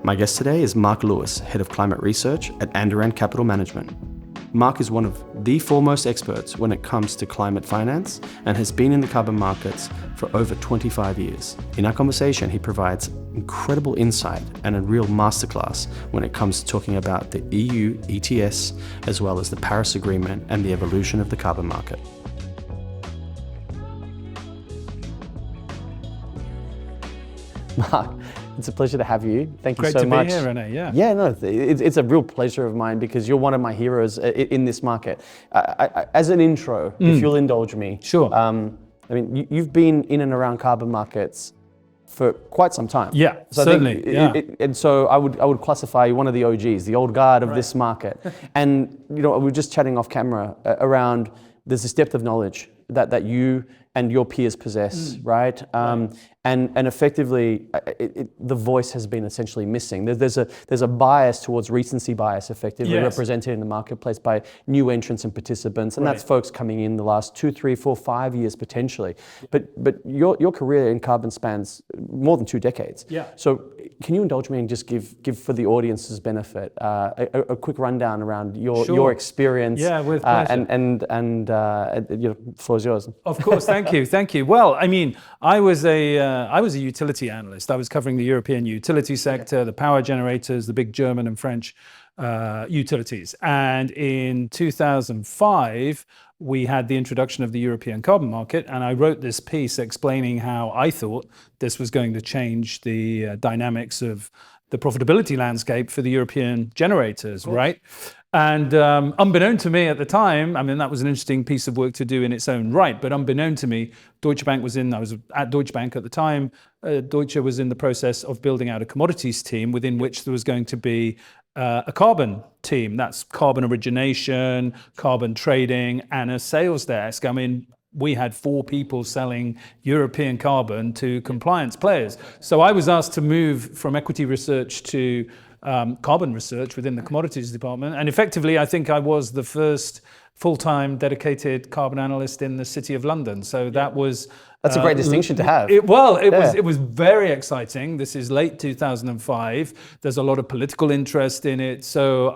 My guest today is Mark Lewis, Head of Climate Research at Andurand Capital Management. Mark is one of the foremost experts when it comes to climate finance and has been in the carbon markets for over 25 years. In our conversation, he provides incredible insight and a real masterclass when it comes to talking about the EU ETS, as well as the Paris Agreement and the evolution of the carbon market. Mark, it's a pleasure to have you. Thank you so much. Great to be here, Rene, yeah. Yeah, no, it's a real pleasure of mine because you're one of my heroes in this market. As an intro, if you'll indulge me. Sure. I mean, you've been in and around carbon markets for quite some time. Yeah, so certainly. And so I would classify you one of the OGs, the old guard of this market. And we were just chatting off camera around there's this depth of knowledge that you and your peers possess, right? And effectively, the voice has been essentially missing. There's a bias towards recency bias, effectively represented in the marketplace by new entrants and participants, and that's folks coming in the last 2, 3, 4, 5 years potentially. But your career in carbon spans more than 2 decades. Yeah. So can you indulge me and just give for the audience's benefit a quick rundown around your experience? Yeah, with pleasure. And floor is yours. Of course, thank you. Well, I mean, I was a utility analyst. I was covering the European utility sector, the power generators, the big German and French utilities. And in 2005, we had the introduction of the European carbon market, and I wrote this piece explaining how I thought this was going to change the dynamics of the profitability landscape for the European generators, right? And unbeknown to me at the time, I mean, that was an interesting piece of work to do in its own right, but unbeknown to me, I was at Deutsche Bank at the time. Deutsche was in the process of building out a commodities team within which there was going to be a carbon team. That's carbon origination, carbon trading, and a sales desk. I mean, we had 4 people selling European carbon to compliance players. So I was asked to move from equity research to carbon research within the commodities department. And effectively, I think I was the first full-time dedicated carbon analyst in the City of London. So that was... That's a great distinction to have. It was very exciting. This is late 2005. There's a lot of political interest in it. So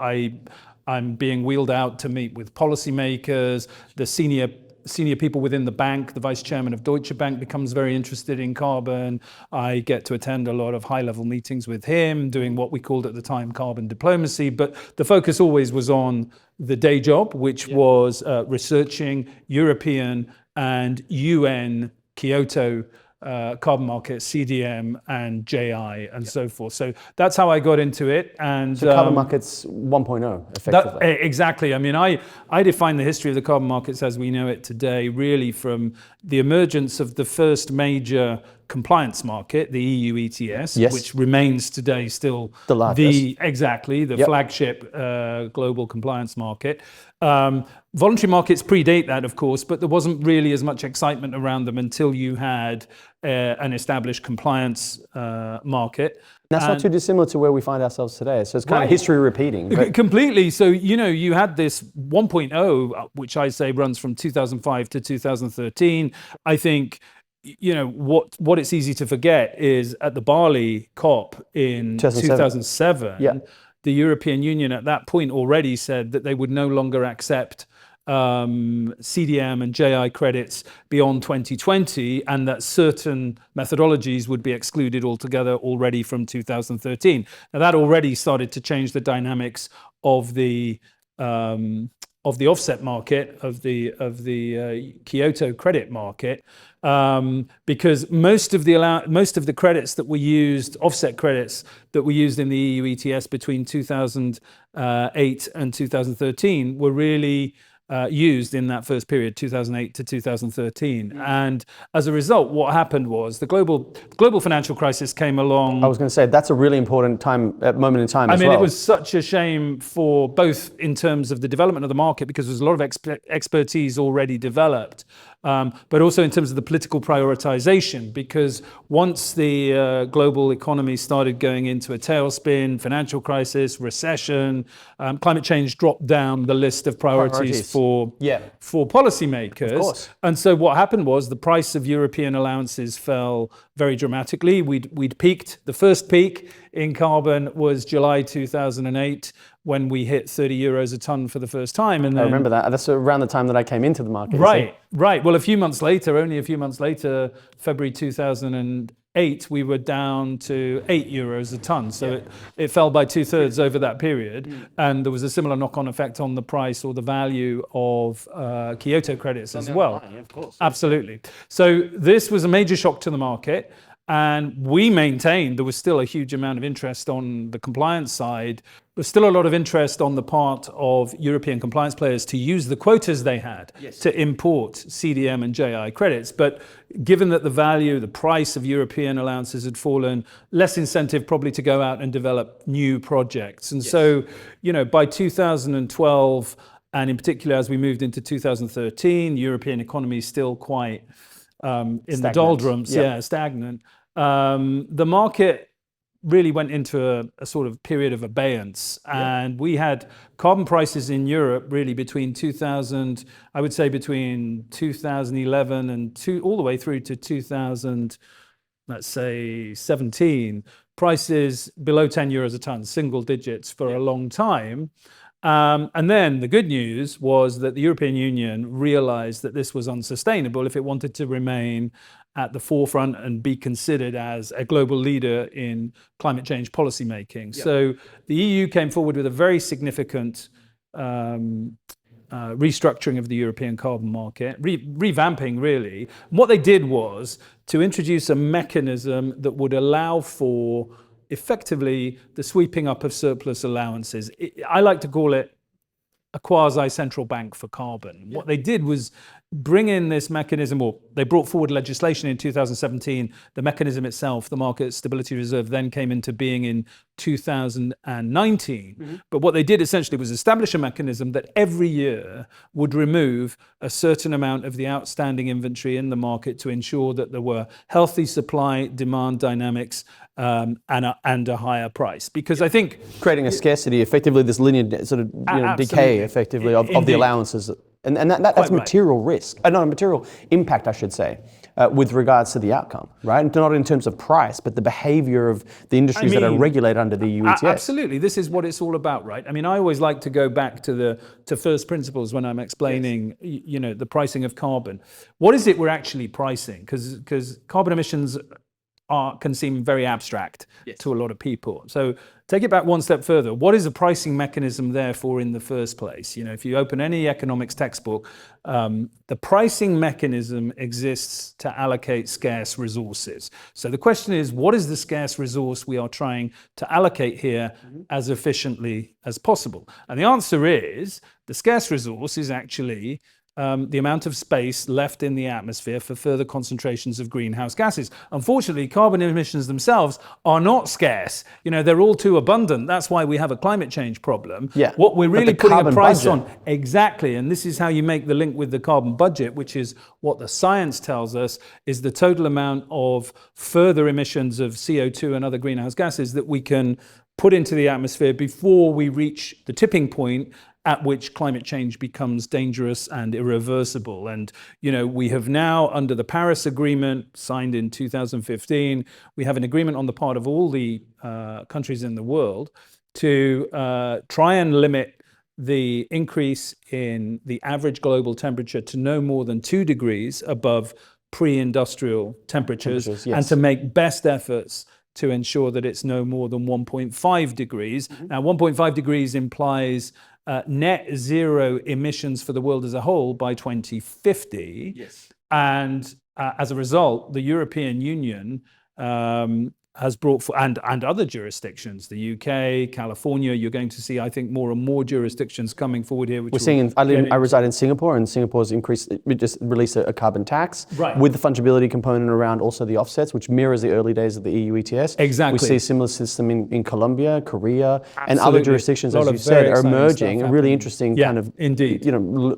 I'm being wheeled out to meet with policymakers, the senior people within the bank. The vice chairman of Deutsche Bank becomes very interested in carbon. I get to attend a lot of high-level meetings with him, doing what we called at the time carbon diplomacy. But the focus always was on the day job, which was researching European and UN Kyoto carbon markets, CDM and JI and so forth. So that's how I got into it. And so carbon markets 1.0, effectively. Exactly. I mean, I define the history of the carbon markets as we know it today really from the emergence of the first major compliance market, the EU ETS, which remains today still the largest. The flagship global compliance market. Voluntary markets predate that, of course, but there wasn't really as much excitement around them until you had an established compliance market. That's not too dissimilar to where we find ourselves today. So it's kind of history repeating. Completely. So, you had this 1.0, which I say runs from 2005 to 2013. I think, what it's easy to forget is at the Bali COP in 2007, the European Union at that point already said that they would no longer accept CDM and JI credits beyond 2020, and that certain methodologies would be excluded altogether already from 2013. Now that already started to change the dynamics of the offset market, of the Kyoto credit market, because most of the credits that were used, offset credits that were used in the EU ETS between 2008 and 2013, were really used in that first period, 2008 to 2013. And as a result, what happened was the global financial crisis came along. I was going to say, that's a really important moment in time as well. I mean, it was such a shame for both in terms of the development of the market, because there's a lot of expertise already developed, but also in terms of the political prioritization, because once the global economy started going into a tailspin, financial crisis, recession, climate change dropped down the list of priorities for policymakers. Of course. And so what happened was the price of European allowances fell very dramatically. We'd peaked, the first peak in carbon was July 2008 when we hit 30 euros a ton for the first time. And then, I remember that. That's around the time that I came into the market. Right. Well, only a few months later, February 2008, we were down to 8 euros a ton. So it fell by 2/3 over that period. And there was a similar knock-on effect on the price or the value of Kyoto credits as well. Of course. Absolutely. So this was a major shock to the market. And we maintained there was still a huge amount of interest on the compliance side. There's still a lot of interest on the part of European compliance players to use the quotas they had to import CDM and JI credits. But given that the value, the price of European allowances had fallen, less incentive probably to go out and develop new projects. And so, by 2012, and in particular as we moved into 2013, European economy is still quite in the doldrums, stagnant. The market really went into a sort of period of abeyance, and we had carbon prices in Europe really between 2011 and all the way through to 2017, prices below 10 euros a ton, single digits for a long time. And then the good news was that the European Union realized that this was unsustainable if it wanted to remain at the forefront and be considered as a global leader in climate change policy making. So the EU came forward with a very significant restructuring of the European carbon market, revamping really. And what they did was to introduce a mechanism that would allow for effectively the sweeping up of surplus allowances. I like to call it a quasi-central bank for carbon. What they did was bring in this mechanism, or they brought forward legislation in 2017. The mechanism itself, the Market Stability Reserve, then came into being in 2019. But what they did essentially was establish a mechanism that every year would remove a certain amount of the outstanding inventory in the market to ensure that there were healthy supply-demand dynamics and a higher price. Because I think creating a scarcity, effectively this linear sort of decay, effectively of the allowances, and that's material risk, not a material impact, I should say, with regards to the outcome, right? Not in terms of price, but the behaviour of the industries that are regulated under the EU ETS. Absolutely, this is what it's all about, right? I mean, I always like to go back to first principles when I'm explaining, the pricing of carbon. What is it we're actually pricing? Because carbon emissions can seem very abstract to a lot of people. So take it back one step further. What is the pricing mechanism there for in the first place? If you open any economics textbook, the pricing mechanism exists to allocate scarce resources. So the question is, what is the scarce resource we are trying to allocate here as efficiently as possible? And the answer is, the scarce resource is actually the amount of space left in the atmosphere for further concentrations of greenhouse gases. Unfortunately, carbon emissions themselves are not scarce. They're all too abundant. That's why we have a climate change problem. What we're really putting a price on, exactly, and this is how you make the link with the carbon budget, which is what the science tells us is the total amount of further emissions of CO2 and other greenhouse gases that we can put into the atmosphere before we reach the tipping point at which climate change becomes dangerous and irreversible. And, we have now, under the Paris Agreement, signed in 2015, we have an agreement on the part of all the countries in the world to try and limit the increase in the average global temperature to no more than 2 degrees above pre-industrial temperatures. And to make best efforts to ensure that it's no more than 1.5 degrees. Now, 1.5 degrees implies net zero emissions for the world as a whole by 2050. And as a result, the European Union has brought for, and other jurisdictions, the UK, California, you're going to see, I think, more and more jurisdictions coming forward here. We're seeing, I reside in Singapore, and Singapore's just released a carbon tax with the fungibility component around also the offsets, which mirrors the early days of the EU ETS. Exactly. We see a similar system in Colombia, Korea, and other jurisdictions, as you said, are emerging. A really interesting kind of,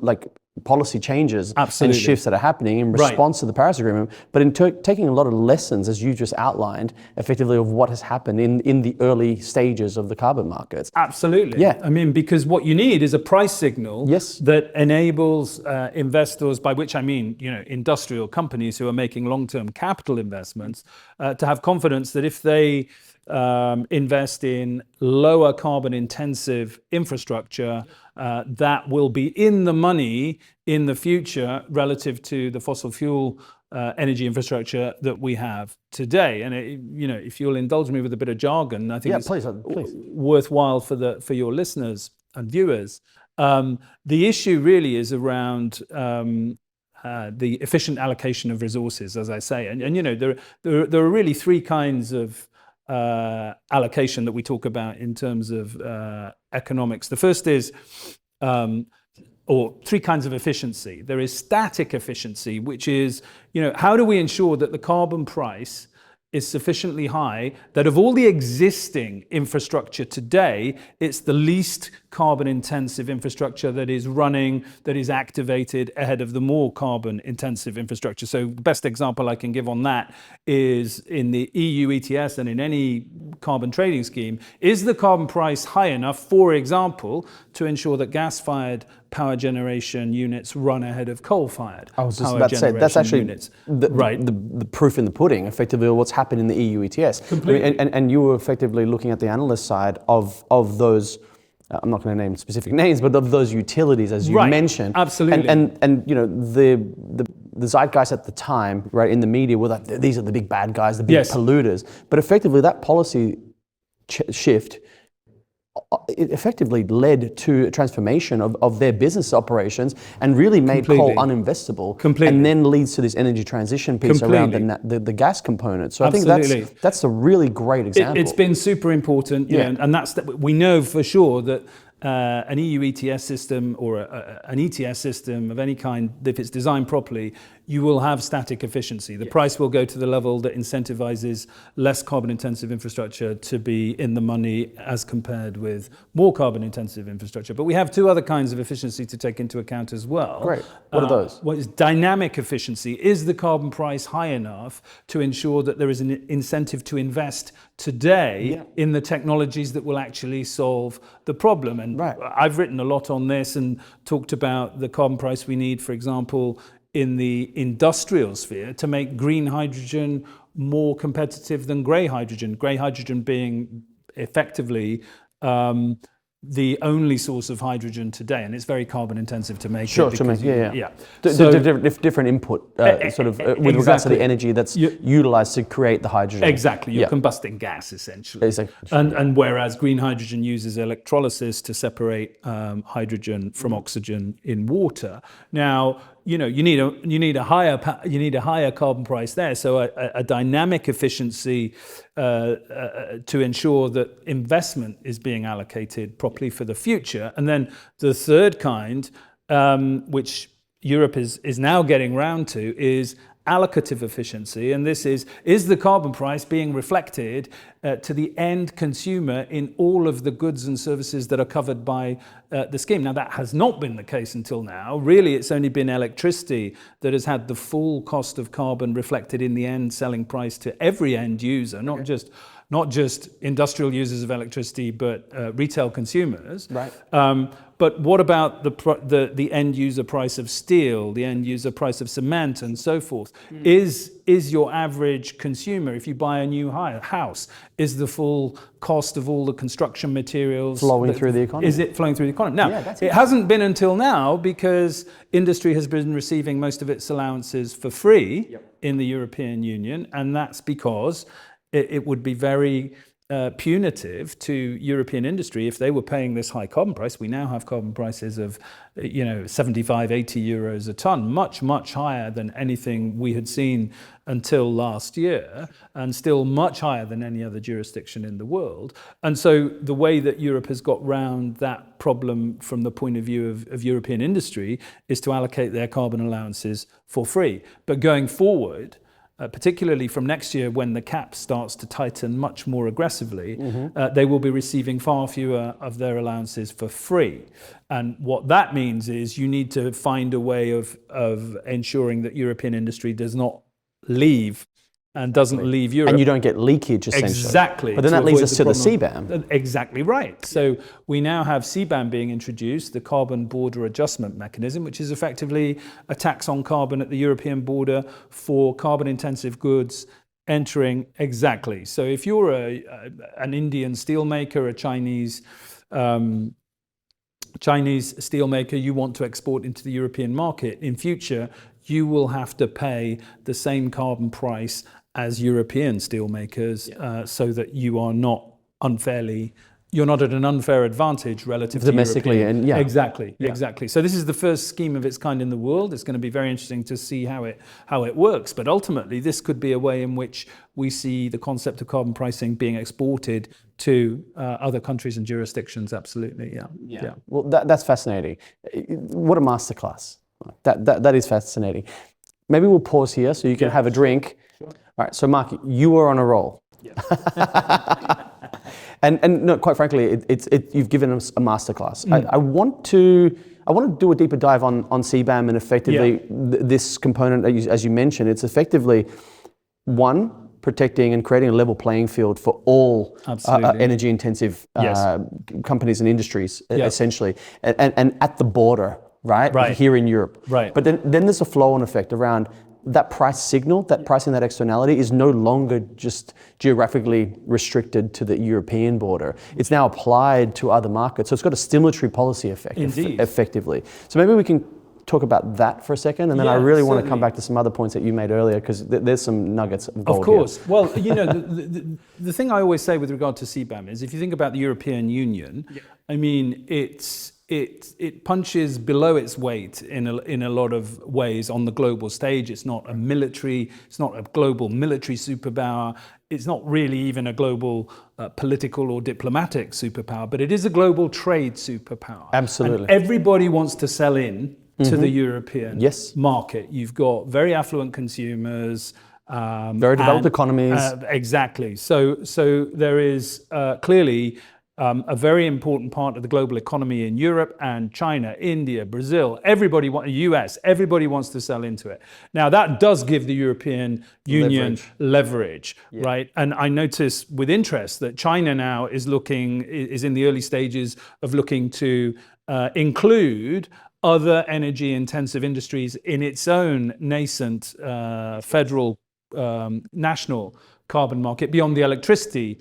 like policy changes and shifts that are happening in response to the Paris Agreement, but in taking a lot of lessons, as you just outlined, effectively of what has happened in the early stages of the carbon markets. Absolutely. I mean, because what you need is a price signal that enables investors, by which I mean, industrial companies who are making long-term capital investments, to have confidence that if they invest in lower carbon intensive infrastructure that will be in the money in the future relative to the fossil fuel energy infrastructure that we have today. And if you'll indulge me with a bit of jargon, I think please. worthwhile for your listeners and viewers. The issue really is around the efficient allocation of resources, as I say, and there are really three kinds of allocation that we talk about in terms of economics. The first is or three kinds of efficiency. There is static efficiency, which is, how do we ensure that the carbon price is sufficiently high that of all the existing infrastructure today, it's the least carbon intensive infrastructure that is running, that is activated ahead of the more carbon intensive infrastructure. So the best example I can give on that is in the EU ETS and in any carbon trading scheme, is the carbon price high enough, for example, to ensure that gas-fired power generation units run ahead of coal-fired I was just power about to say, generation that's actually units. the proof in the pudding, effectively, what's happened in the EU ETS. Completely. And you were effectively looking at the analyst side of those, I'm not going to name specific names, but of those utilities, as you mentioned. Absolutely. And the zeitgeist at the time, right, in the media were like, these are the big bad guys, the big polluters. But effectively, that policy shift, it effectively led to a transformation of their business operations and really made coal uninvestable. And then leads to this energy transition piece around the gas component. So I think that's a really great example. It's been super important, and we know for sure that an EU ETS system or an ETS system of any kind, if it's designed properly, you will have static efficiency. The price will go to the level that incentivizes less carbon intensive infrastructure to be in the money as compared with more carbon intensive infrastructure. But we have two other kinds of efficiency to take into account as well. Great. What are those? What is dynamic efficiency? Is the carbon price high enough to ensure that there is an incentive to invest today in the technologies that will actually solve the problem? And I've written a lot on this and talked about the carbon price we need, for example, in the industrial sphere to make green hydrogen more competitive than grey hydrogen. Grey hydrogen being effectively the only source of hydrogen today, and it's very carbon intensive to make. Different input, with regards to the energy that's utilized to create the hydrogen. Exactly, you're combusting gas essentially. And whereas green hydrogen uses electrolysis to separate hydrogen from oxygen in water. Now, you need a higher carbon price there. So a dynamic efficiency to ensure that investment is being allocated properly for the future. And then the third kind, which Europe is now getting round to, is allocative efficiency. And this is the carbon price being reflected to the end consumer in all of the goods and services that are covered by the scheme. Now, that has not been the case until now. Really, it's only been electricity that has had the full cost of carbon reflected in the end selling price to every end user, not just industrial users of electricity, but retail consumers. Right. But what about the end user price of steel, the end user price of cement, and so forth? Is your average consumer, if you buy a new house, is the full cost of all the construction materials flowing through the economy? Is it flowing through the economy? Now, it hasn't been until now because industry has been receiving most of its allowances for free in the European Union, and that's because it would be very punitive to European industry if they were paying this high carbon price. We now have carbon prices of 75, 80 euros a ton, much, much higher than anything we had seen until last year, and still much higher than any other jurisdiction in the world. And so the way that Europe has got round that problem from the point of view of European industry is to allocate their carbon allowances for free. But going forward, particularly from next year when the cap starts to tighten much more aggressively, they will be receiving far fewer of their allowances for free. And what that means is you need to find a way of ensuring that European industry does not leave and doesn't leave Europe. And you don't get leakage, essentially. Exactly. But then that leads us to the CBAM. Exactly right. So we now have CBAM being introduced, the Carbon Border Adjustment Mechanism, which is effectively a tax on carbon at the European border for carbon-intensive goods entering, exactly. So if you're an Indian steelmaker, a Chinese steelmaker, you want to export into the European market, in future, you will have to pay the same carbon price as European steelmakers, so that you are not you're not at an unfair advantage relative domestically, to European. and Exactly. So this is the first scheme of its kind in the world. It's going to be very interesting to see how it works. But ultimately, this could be a way in which we see the concept of carbon pricing being exported to other countries and jurisdictions. Absolutely, yeah. Well, that's fascinating. What a masterclass. That is fascinating. Maybe we'll pause here so you can have a drink. Sure. All right. So, Mark, you were on a roll. Yeah. And no, quite frankly, you've given us a masterclass. I want to do a deeper dive on CBAM and effectively this component, as you mentioned. It's effectively one, protecting and creating a level playing field for all energy intensive companies and industries, essentially, and at the border, right? Here in Europe. Right. But then there's a flow-on effect around that price signal, that pricing, that externality is no longer just geographically restricted to the European border. It's now applied to other markets. So it's got a stimulatory policy effect, effectively. So maybe we can talk about that for a second, and then I really want to come back to some other points that you made earlier, because there's some nuggets of gold. Of course. Here. Well, the thing I always say with regard to CBAM is, if you think about the European Union, I mean, it punches below its weight in a lot of ways on the global stage. It's not a global military superpower. It's not really even a global political or diplomatic superpower, but it is a global trade superpower. Absolutely. And everybody wants to sell in to the European market. You've got very affluent consumers, very developed economies. Exactly. So there is clearly a very important part of the global economy in Europe and China, India, Brazil, US, everybody wants to sell into it. Now that does give the European Union leverage, right? And I notice with interest that China now is in the early stages of looking to include other energy intensive industries in its own nascent federal national carbon market beyond the electricity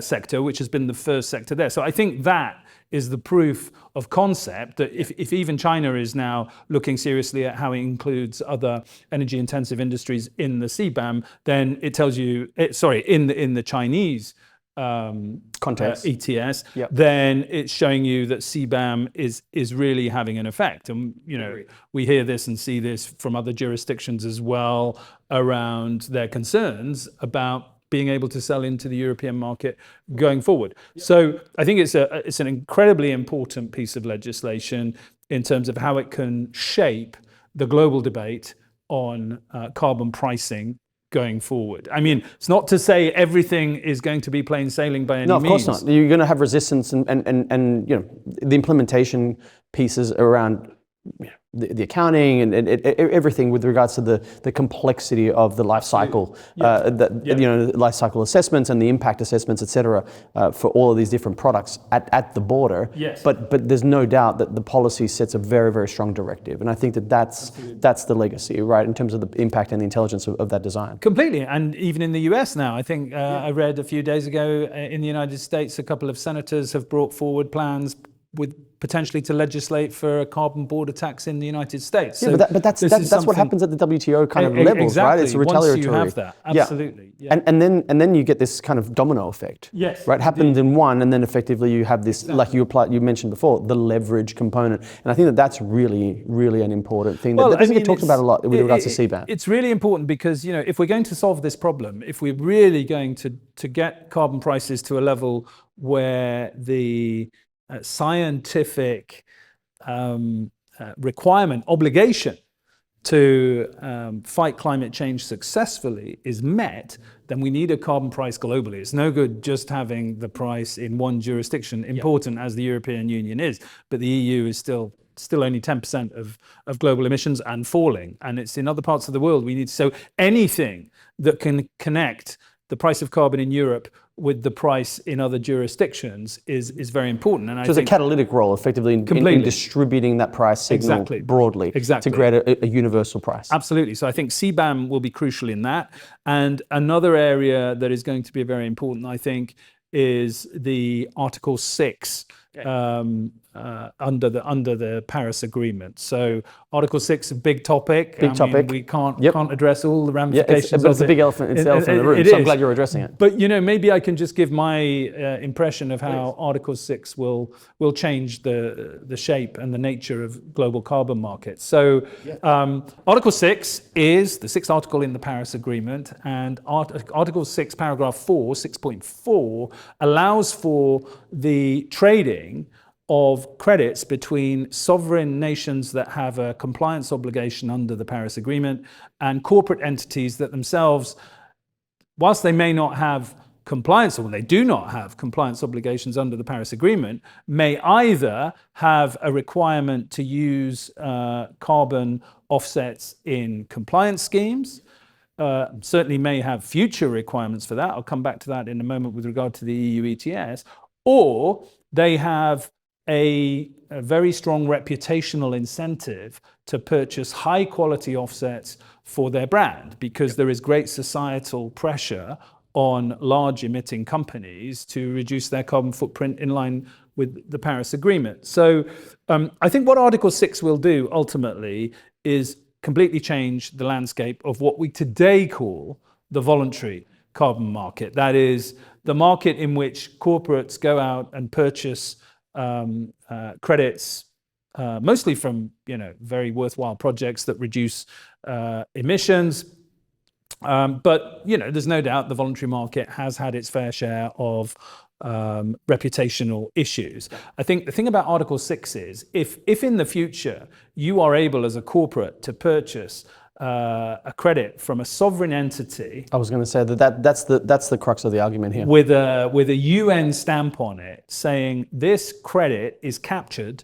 sector, which has been the first sector there. So I think that is the proof of concept that if even China is now looking seriously at how it includes other energy intensive industries in the CBAM, then it tells you, in the Chinese context, ETS, then it's showing you that CBAM is really having an effect. And we hear this and see this from other jurisdictions as well around their concerns about being able to sell into the European market going forward. So I think it's an incredibly important piece of legislation in terms of how it can shape the global debate on carbon pricing going forward. I mean, it's not to say everything is going to be plain sailing by any means. No, of course not. You're going to have resistance and the implementation pieces around the accounting and everything with regards to the complexity of the life cycle, life cycle assessments and the impact assessments, etc., for all of these different products at the border. Yes. But there's no doubt that the policy sets a very, very strong directive, and I think that's the legacy, right, in terms of the impact and the intelligence of that design. Completely, and even in the US now, I think I read a few days ago in the United States, a couple of senators have brought forward plans with potentially to legislate for a carbon border tax in the United States. Yeah, but that's what happens at the WTO kind of levels, right? It's retaliatory. Once you have that, absolutely. Yeah. And then you get this kind of domino effect. Yes. Right, happens in one, and then effectively you have this, like you mentioned before, the leverage component. And I think that's really, really an important thing that doesn't get talked about a lot with regards to CBAM. It's really important because if we're going to solve this problem, if we're really going to get carbon prices to a level where the scientific obligation to fight climate change successfully is met, then we need a carbon price globally. It's no good just having the price in one jurisdiction, important as the European Union is, but the EU is still only 10% of global emissions and falling, and it's in other parts of the world we need. So anything that can connect the price of carbon in Europe with the price in other jurisdictions is very important. And so it's a catalytic role, effectively, in distributing that price signal broadly to create a universal price. Absolutely. So I think CBAM will be crucial in that. And another area that is going to be very important, I think, is the Article 6 under the Paris Agreement. So Article 6 is a big topic. Big topic. We can't address all the ramifications. But it's a big elephant. It's the elephant in the room. So I'm glad you're addressing it. But maybe I can just give my impression of how Article 6 will change the shape and the nature of global carbon markets. So Article 6 is the sixth article in the Paris Agreement, and Article 6, paragraph 4, 6.4, allows for the trading of credits between sovereign nations that have a compliance obligation under the Paris Agreement and corporate entities that themselves, whilst they may not have compliance, or they do not have compliance obligations under the Paris Agreement, may either have a requirement to use carbon offsets in compliance schemes, certainly may have future requirements for that. I'll come back to that in a moment with regard to the EU ETS, or they have a very strong reputational incentive to purchase high quality offsets for their brand, because there is great societal pressure on large emitting companies to reduce their carbon footprint in line with the Paris Agreement. So I think what Article 6 will do ultimately is completely change the landscape of what we today call the voluntary carbon market. That is the market in which corporates go out and purchase credits, mostly from very worthwhile projects that reduce emissions. But there's no doubt the voluntary market has had its fair share of reputational issues. I think the thing about Article 6 is if in the future you are able as a corporate to purchase a credit from a sovereign entity. I was going to say that's the crux of the argument here. With a UN stamp on it saying this credit is captured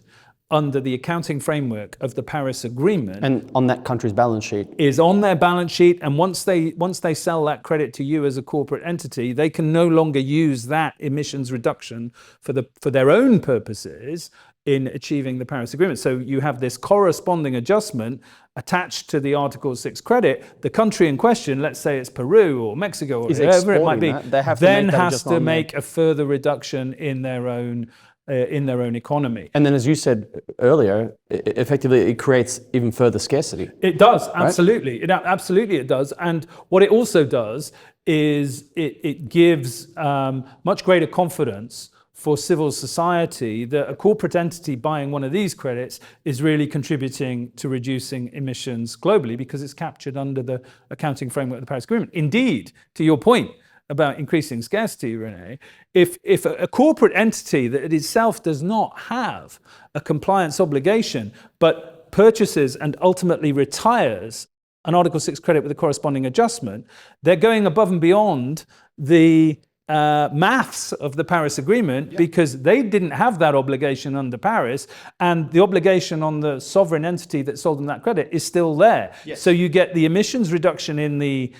under the accounting framework of the Paris Agreement. And on that country's balance sheet. Is on their balance sheet. And once they sell that credit to you as a corporate entity, they can no longer use that emissions reduction for their own purposes in achieving the Paris Agreement. So you have this corresponding adjustment attached to the Article 6 credit. The country in question, let's say it's Peru or Mexico or wherever it might be, then has to make a further reduction in their own economy. And then, as you said earlier, effectively it creates even further scarcity. It does, absolutely. Right? Absolutely it does. And what it also does is it gives much greater confidence for civil society that a corporate entity buying one of these credits is really contributing to reducing emissions globally because it's captured under the accounting framework of the Paris Agreement. Indeed, to your point about increasing scarcity, Rene, if a corporate entity that itself does not have a compliance obligation but purchases and ultimately retires an Article 6 credit with a corresponding adjustment, they're going above and beyond the maths of the Paris Agreement because they didn't have that obligation under Paris, and the obligation on the sovereign entity that sold them that credit is still there. Yes. So you get the emissions reduction in the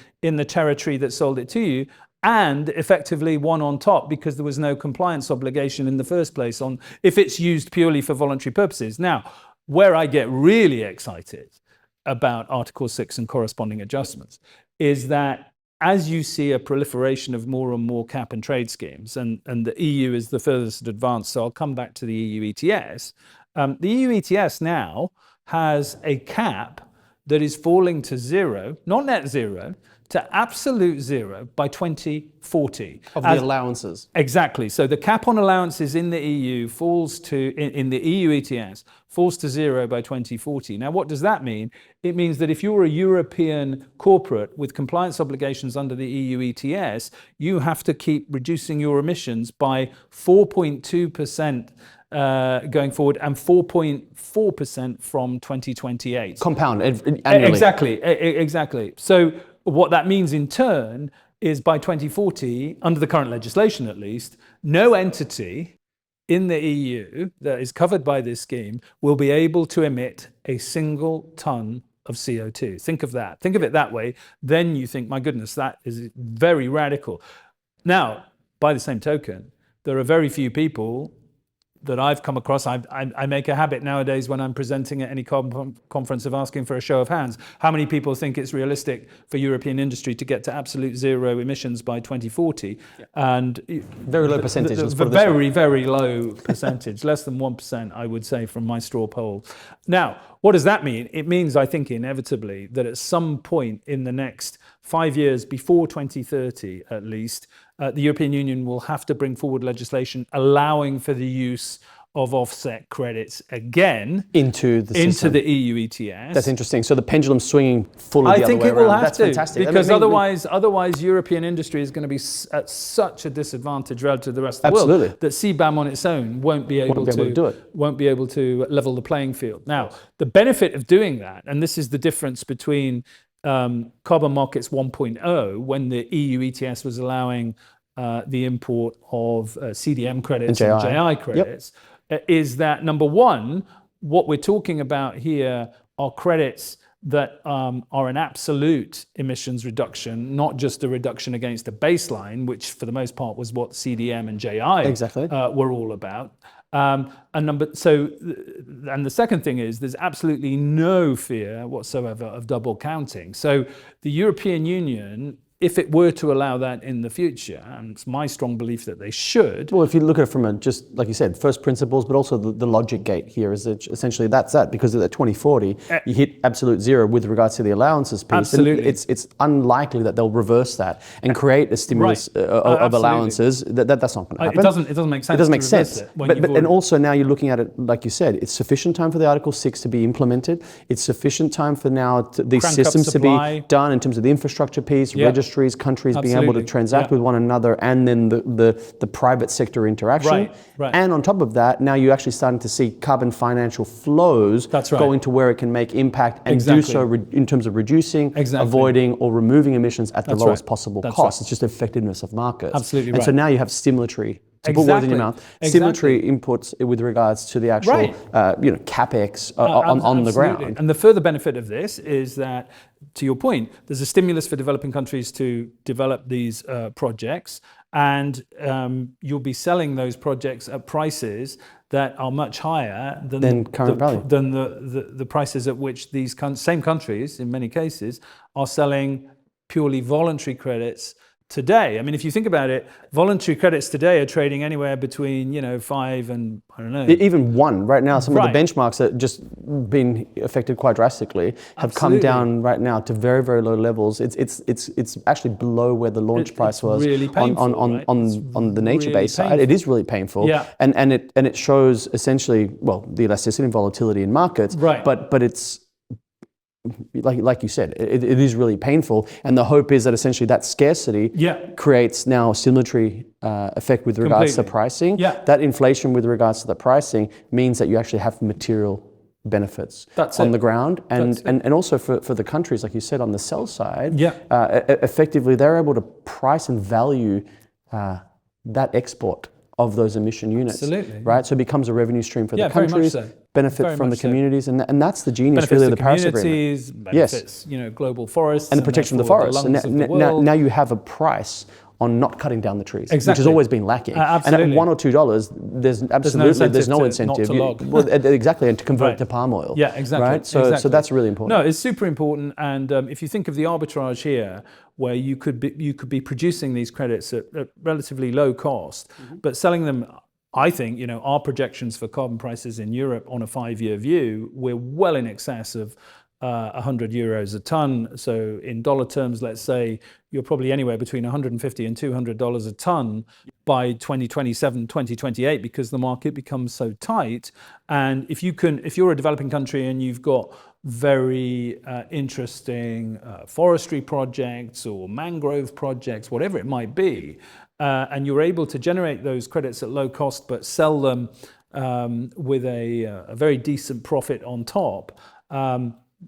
territory that sold it to you, and effectively one on top because there was no compliance obligation in the first place on if it's used purely for voluntary purposes. Now, where I get really excited about Article 6 and corresponding adjustments is that as you see a proliferation of more and more cap and trade schemes, and the EU is the furthest advanced, so I'll come back to the EU ETS. The EU ETS now has a cap that is falling to zero, not net zero, to absolute zero by 2040. Of the allowances. Exactly. So the cap on allowances in the EU falls to, in the EU ETS, falls to zero by 2040. Now, what does that mean? It means that if you're a European corporate with compliance obligations under the EU ETS, you have to keep reducing your emissions by 4.2% going forward and 4.4% from 2028. Compound annually. Exactly. So what that means in turn is by 2040, under the current legislation at least, no entity in the EU that is covered by this scheme will be able to emit a single ton of CO2. Think of that. Think of it that way. Then you think, my goodness, that is very radical. Now, by the same token, there are very few people that I've come across. I make a habit nowadays when I'm presenting at any conference of asking for a show of hands. How many people think it's realistic for European industry to get to absolute zero emissions by 2040? Yeah. And very low percentage. Very, very low percentage, less than 1%, I would say, from my straw poll. Now, what does that mean? It means, I think, inevitably, that at some point in the next 5 years, before 2030 at least, the European Union will have to bring forward legislation allowing for the use of offset credits again into the EU ETS. That's interesting. So the pendulum's swinging fully the other way around. I think it will have That's to, fantastic. because otherwise European industry is going to be at such a disadvantage relative to the rest of the world that CBAM on its own won't be able to level the playing field. Now, the benefit of doing that, and this is the difference between Carbon Markets 1.0, when the EU ETS was allowing the import of CDM credits and JI credits, is that, number one, what we're talking about here are credits that are an absolute emissions reduction, not just a reduction against a baseline, which for the most part was what CDM and JI were all about. And the second thing is there's absolutely no fear whatsoever of double counting. So the European Union, if it were to allow that in the future, and it's my strong belief that they should. Well, if you look at it from just like you said, first principles, but also the logic gate here is that essentially that's that, because at 2040 you hit absolute zero with regards to the allowances piece. Absolutely. And it's unlikely that they'll reverse that and create a stimulus of allowances. That's not going to happen. It doesn't make sense. It doesn't make sense. And also now you're looking at it, like you said, it's sufficient time for the Article 6 to be implemented. It's sufficient time for now these systems to be done in terms of the infrastructure piece, registries, countries being able to transact with one another, and then the private sector interaction. And on top of that, now you're actually starting to see carbon financial flows going to where it can make impact and do so in terms of reducing, avoiding, or removing emissions at the lowest possible cost. It's just effectiveness of markets. Absolutely right. And so now you have stimulatory, to put words in your mouth, stimulatory inputs with regards to the actual capex on the ground. And the further benefit of this is that, to your point, there's a stimulus for developing countries to develop these projects, and you'll be selling those projects at prices that are much higher than current value, than the prices at which these same countries, in many cases, are selling purely voluntary credits today. I mean, if you think about it, voluntary credits today are trading anywhere between 5 and I don't know, even 1 right now. Some of the benchmarks that just been affected quite drastically have come down right now to very, very low levels. It's actually below where the launch price was really painful, on the nature-based side. It is really painful, and it shows essentially the elasticity and volatility in markets. But it's like you said, it is really painful, and the hope is that essentially that scarcity creates now a stimulatory effect with regards to pricing. That inflation with regards to the pricing means that you actually have material benefits on the ground, and also for the countries, like you said, on the sell side, effectively they're able to price and value that export of those emission units, right? So it becomes a revenue stream for the countries, benefit from the communities, and that's the genius, really, of the Paris Agreement. Benefits, global forests, and the protection of the forests. And now you have a price on not cutting down the trees, which has always been lacking. And at $1 or $2, there's no incentive. And to convert it to palm oil. Right? So that's really important. No, it's super important. And if you think of the arbitrage here, where you could be producing these credits at relatively low cost, but selling them, I think, our projections for carbon prices in Europe on a 5-year view, we're well in excess of 100 euros a ton. So in dollar terms, let's say you're probably anywhere between $150 and $200 a ton by 2027, 2028, because the market becomes so tight. And if you're a developing country and you've got very interesting forestry projects or mangrove projects, whatever it might be, and you're able to generate those credits at low cost but sell them with a very decent profit on top,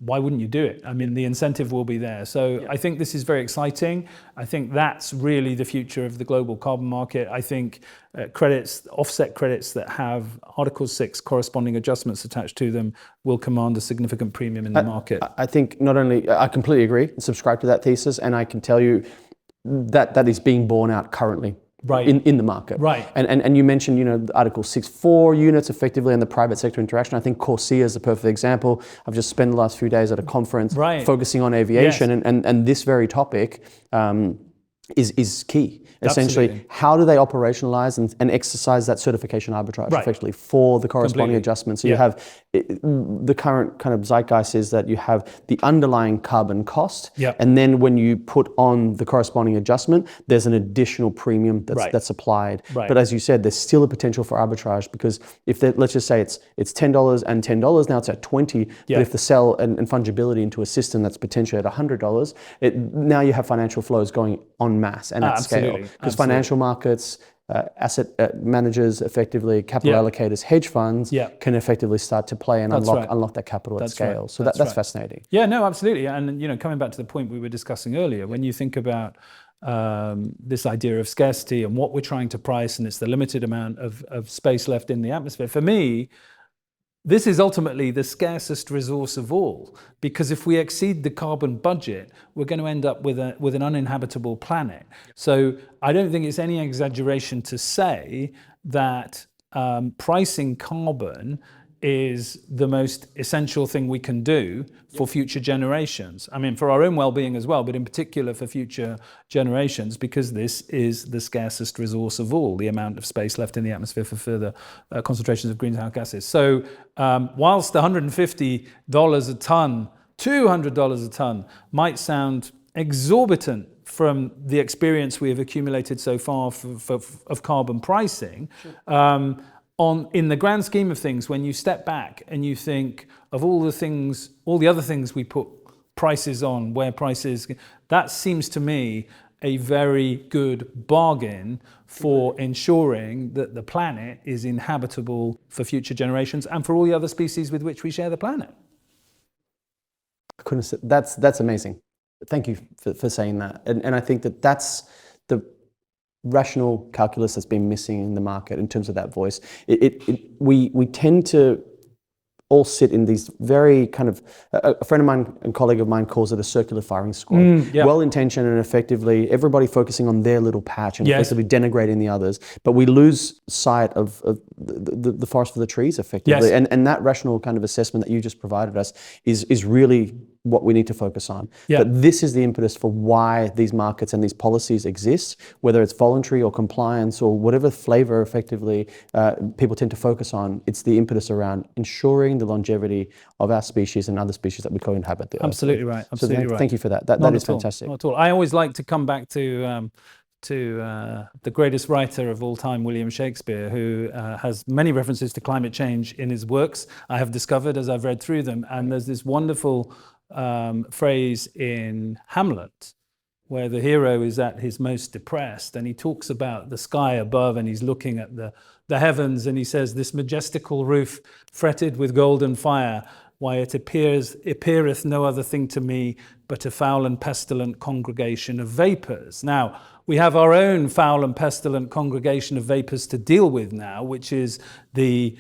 why wouldn't you do it? I mean, the incentive will be there. So I think this is very exciting. I think that's really the future of the global carbon market. I think credits, offset credits that have Article 6 corresponding adjustments attached to them will command a significant premium in the market. I think not only, I completely agree and subscribe to that thesis, and I can tell you that is being borne out currently. Right. In the market. Right. And you mentioned, the Article 6.4 units effectively and the private sector interaction. I think Corsia is a perfect example. I've just spent the last few days at a conference focusing on aviation, and this very topic is key. Essentially, Absolutely. How do they operationalize and exercise that certification arbitrage effectively for the corresponding adjustments? So you have the current kind of zeitgeist is that you have the underlying carbon cost, and then when you put on the corresponding adjustment, there's an additional premium that's applied. But as you said, there's still a potential for arbitrage, because if let's just say it's $10 and $10, now it's at $20. But if the sell and fungibility into a system that's potentially at $100, now you have financial flows going en masse and at scale. Because financial markets, asset managers, effectively capital allocators, hedge funds can effectively start to play and unlock that capital at scale. So that's fascinating. Yeah, no, absolutely. And coming back to the point we were discussing earlier, when you think about this idea of scarcity and what we're trying to price, and it's the limited amount of space left in the atmosphere, for me, this is ultimately the scarcest resource of all, because if we exceed the carbon budget, we're going to end up with an uninhabitable planet. So I don't think it's any exaggeration to say that pricing carbon is the most essential thing we can do for future generations. I mean, for our own well-being as well, but in particular for future generations, because this is the scarcest resource of all, the amount of space left in the atmosphere for further concentrations of greenhouse gases. So whilst $150 a ton, $200 a ton might sound exorbitant from the experience we have accumulated so far of carbon pricing, in the grand scheme of things, when you step back and you think of all the other things we put prices on, where prices, that seems to me a very good bargain for ensuring that the planet is inhabitable for future generations and for all the other species with which we share the planet. That's amazing. Thank you for saying that. And I think that's the rational calculus that's been missing in the market in terms of that voice. We tend to all sit in these very kind of, a friend of mine and colleague of mine calls it a circular firing squad. Well-intentioned and effectively everybody focusing on their little patch and effectively denigrating the others. But we lose sight of the forest for the trees effectively. And that rational kind of assessment that you just provided us is really what we need to focus on. But this is the impetus for why these markets and these policies exist, whether it's voluntary or compliance or whatever flavor effectively people tend to focus on. It's the impetus around ensuring the longevity of our species and other species that we co-inhabit the earth. Absolutely right. Absolutely right. Thank you for that. That is fantastic. Not at all. I always like to come back to the greatest writer of all time, William Shakespeare, who has many references to climate change in his works, I have discovered as I've read through them. And there's this wonderful phrase in Hamlet where the hero is at his most depressed and he talks about the sky above and he's looking at the heavens and he says, "This majestical roof fretted with golden fire, why it appeareth no other thing to me but a foul and pestilent congregation of vapours." Now, we have our own foul and pestilent congregation of vapours to deal with now, which is the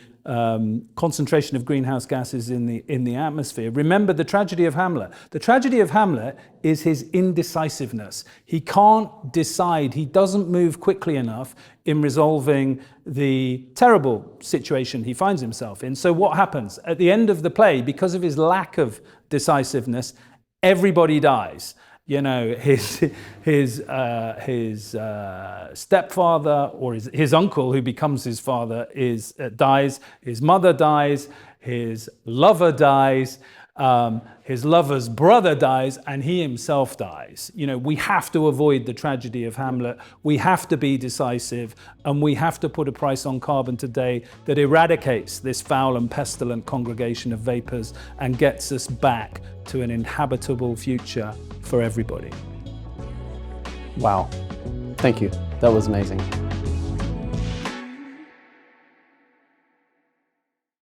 concentration of greenhouse gases in the atmosphere. Remember the tragedy of Hamlet. The tragedy of Hamlet is his indecisiveness. He can't decide. He doesn't move quickly enough in resolving the terrible situation he finds himself in. So what happens? At the end of the play, because of his lack of decisiveness, everybody dies. You know, his stepfather or his uncle, who becomes his father, dies. His mother dies. His lover dies. His lover's brother dies, and he himself dies. You know, we have to avoid the tragedy of Hamlet. We have to be decisive, and we have to put a price on carbon today that eradicates this foul and pestilent congregation of vapours and gets us back to an inhabitable future for everybody. Wow. Thank you. That was amazing.